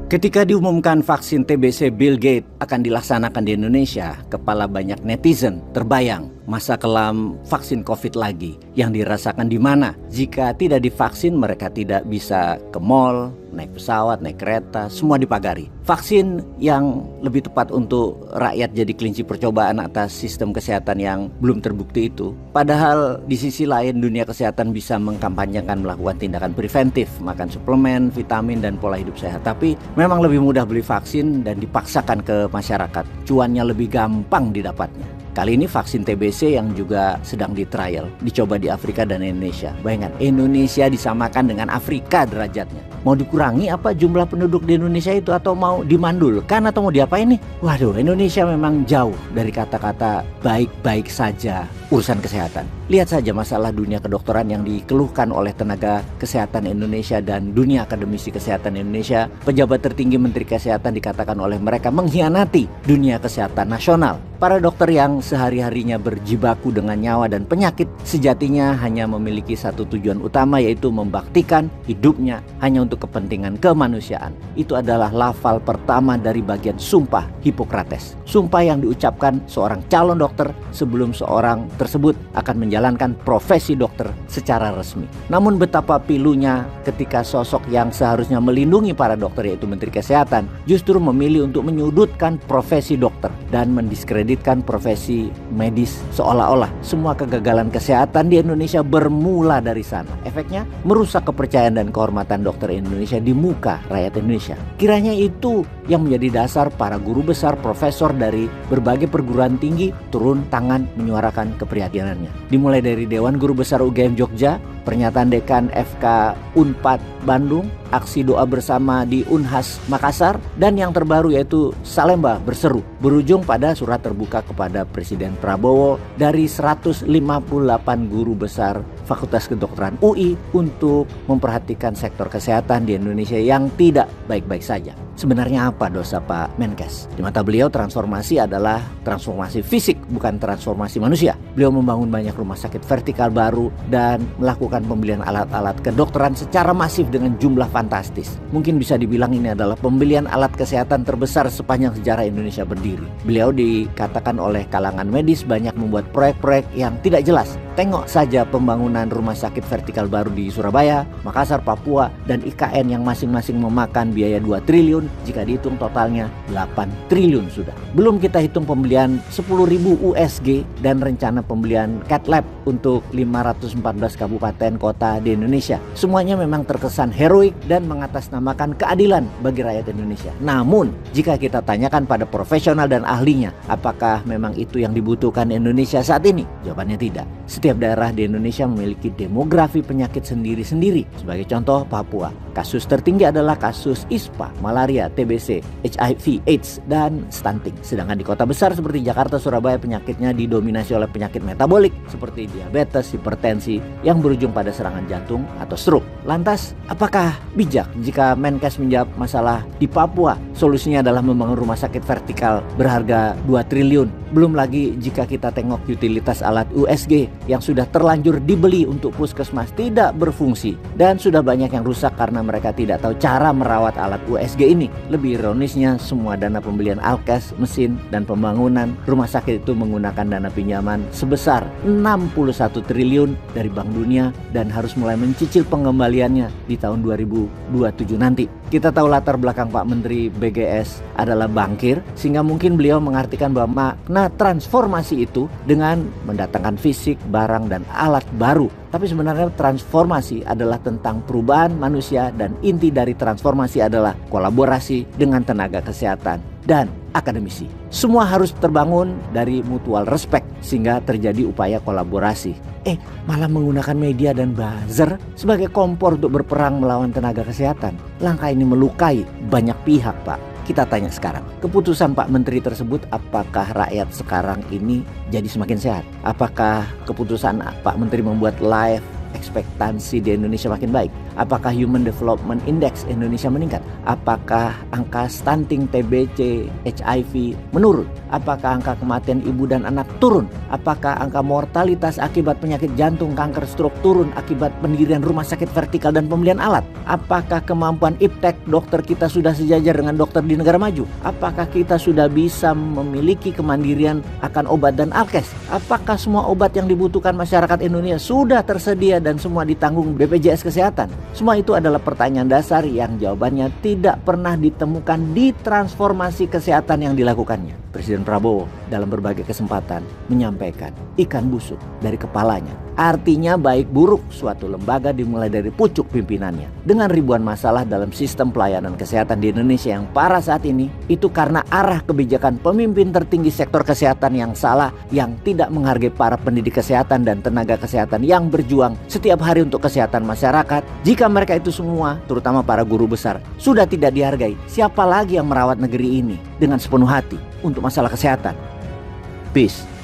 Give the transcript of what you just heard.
Ketika diumumkan vaksin TBC Bill Gates akan dilaksanakan di Indonesia, kepala banyak netizen terbayang masa kelam vaksin COVID lagi yang dirasakan di mana jika tidak divaksin mereka tidak bisa ke mall, naik pesawat, naik kereta, semua dipagari. Vaksin yang lebih tepat untuk rakyat jadi kelinci percobaan atas sistem kesehatan yang belum terbukti itu. Padahal di sisi lain dunia kesehatan bisa mengkampanyekan melakukan tindakan preventif, makan suplemen, vitamin, dan pola hidup sehat. Tapi memang lebih mudah beli vaksin dan dipaksakan ke masyarakat. Cuannya lebih gampang didapatnya. Kali ini vaksin TBC yang juga sedang ditrial, dicoba di Afrika dan Indonesia. Bayangkan, Indonesia disamakan dengan Afrika derajatnya. Mau dikurangi apa jumlah penduduk di Indonesia itu, atau mau dimandulkan, atau mau diapain nih? Waduh, Indonesia memang jauh dari kata-kata baik-baik saja urusan kesehatan. Lihat saja masalah dunia kedokteran yang dikeluhkan oleh tenaga kesehatan Indonesia dan dunia akademisi kesehatan Indonesia. Pejabat tertinggi Menteri Kesehatan dikatakan oleh mereka mengkhianati dunia kesehatan nasional. Para dokter yang sehari-harinya berjibaku dengan nyawa dan penyakit sejatinya hanya memiliki satu tujuan utama, yaitu membaktikan hidupnya hanya untuk kepentingan kemanusiaan. Itu adalah lafal pertama dari bagian sumpah Hippocrates. Sumpah yang diucapkan seorang calon dokter sebelum seorang tersebut akan menjalankan profesi dokter secara resmi. Namun betapa pilunya ketika sosok yang seharusnya melindungi para dokter, yaitu Menteri Kesehatan, justru memilih untuk menyudutkan profesi dokter dan mendiskreditkan profesi medis, seolah-olah semua kegagalan kesehatan di Indonesia bermula dari sana. Efeknya merusak kepercayaan dan kehormatan dokter Indonesia di muka rakyat Indonesia. Kiranya itu yang menjadi dasar para guru besar, profesor dari berbagai perguruan tinggi turun tangan menyuarakan keprihatinannya. Dimulai dari Dewan Guru Besar UGM Jogja, pernyataan Dekan FK Unpad Bandung, aksi doa bersama di Unhas Makassar, dan yang terbaru yaitu Salemba berseru, berujung pada surat terbuka kepada Presiden Prabowo dari 158 guru besar Fakultas Kedokteran UI untuk memperhatikan sektor kesehatan di Indonesia yang tidak baik-baik saja. Sebenarnya apa dosa Pak Menkes? Di mata beliau transformasi adalah transformasi fisik, bukan transformasi manusia. Beliau membangun banyak rumah sakit vertikal baru dan melakukan pembelian alat-alat kedokteran secara masif dengan jumlah fantastis. Mungkin bisa dibilang ini adalah pembelian alat kesehatan terbesar sepanjang sejarah Indonesia berdiri. Beliau dikatakan oleh kalangan medis banyak membuat proyek-proyek yang tidak jelas. Tengok saja pembangunan rumah sakit vertikal baru di Surabaya, Makassar, Papua, dan IKN yang masing-masing memakan biaya 2 triliun. Jika dihitung totalnya 8 triliun sudah. Belum kita hitung pembelian 10.000 USG dan rencana pembelian Cath Lab untuk 514 kabupaten kota di Indonesia. Semuanya memang terkesan heroik dan mengatasnamakan keadilan bagi rakyat Indonesia. Namun, jika kita tanyakan pada profesional dan ahlinya, apakah memang itu yang dibutuhkan Indonesia saat ini? Jawabannya tidak. Setiap daerah di Indonesia memiliki demografi penyakit sendiri-sendiri. Sebagai contoh, Papua. Kasus tertinggi adalah kasus ISPA, malaria, TBC, HIV, AIDS, dan stunting. Sedangkan di kota besar seperti Jakarta, Surabaya, penyakitnya didominasi oleh penyakit metabolik seperti diabetes, hipertensi yang berujung pada serangan jantung atau stroke. Lantas, apakah bijak jika Menkes menjawab masalah di Papua? Solusinya adalah membangun rumah sakit vertikal berharga 2 triliun. Belum lagi jika kita tengok utilitas alat USG yang sudah terlanjur dibeli untuk puskesmas tidak berfungsi dan sudah banyak yang rusak karena mereka tidak tahu cara merawat alat USG ini. Lebih ironisnya, semua dana pembelian alkes, mesin, dan pembangunan rumah sakit itu menggunakan dana pinjaman sebesar 61 triliun dari Bank Dunia dan harus mulai mencicil pengembaliannya di tahun 2027 nanti. Kita tahu latar belakang Pak Menteri BGS adalah bankir, sehingga mungkin beliau mengartikan bahwa makna transformasi itu dengan mendatangkan fisik, barang, dan alat baru. Tapi sebenarnya transformasi adalah tentang perubahan manusia dan inti dari transformasi adalah kolaborasi dengan tenaga kesehatan dan akademisi. Semua harus terbangun dari mutual respect sehingga terjadi upaya kolaborasi. Malah menggunakan media dan buzzer sebagai kompor untuk berperang melawan tenaga kesehatan. Langkah ini melukai banyak pihak, Pak. Kita tanya sekarang, keputusan Pak Menteri tersebut apakah rakyat sekarang ini jadi semakin sehat? Apakah keputusan Pak Menteri membuat live ekspektansi di Indonesia makin baik? Apakah Human Development Index Indonesia meningkat? Apakah angka stunting, TBC, HIV menurun? Apakah angka kematian ibu dan anak turun? Apakah angka mortalitas akibat penyakit jantung, kanker, stroke turun akibat pendirian rumah sakit vertikal dan pembelian alat? Apakah kemampuan iptek dokter kita sudah sejajar dengan dokter di negara maju? Apakah kita sudah bisa memiliki kemandirian akan obat dan alkes? Apakah semua obat yang dibutuhkan masyarakat Indonesia sudah tersedia dan semua ditanggung BPJS Kesehatan? Semua itu adalah pertanyaan dasar yang jawabannya tidak pernah ditemukan di transformasi kesehatan yang dilakukannya. Presiden Prabowo dalam berbagai kesempatan menyampaikan ikan busuk dari kepalanya. Artinya baik buruk suatu lembaga dimulai dari pucuk pimpinannya. Dengan ribuan masalah dalam sistem pelayanan kesehatan di Indonesia yang parah saat ini, itu karena arah kebijakan pemimpin tertinggi sektor kesehatan yang salah, yang tidak menghargai para pendidik kesehatan dan tenaga kesehatan yang berjuang setiap hari untuk kesehatan masyarakat. Jika mereka itu semua, terutama para guru besar, sudah tidak dihargai, siapa lagi yang merawat negeri ini dengan sepenuh hati untuk masalah kesehatan? Peace.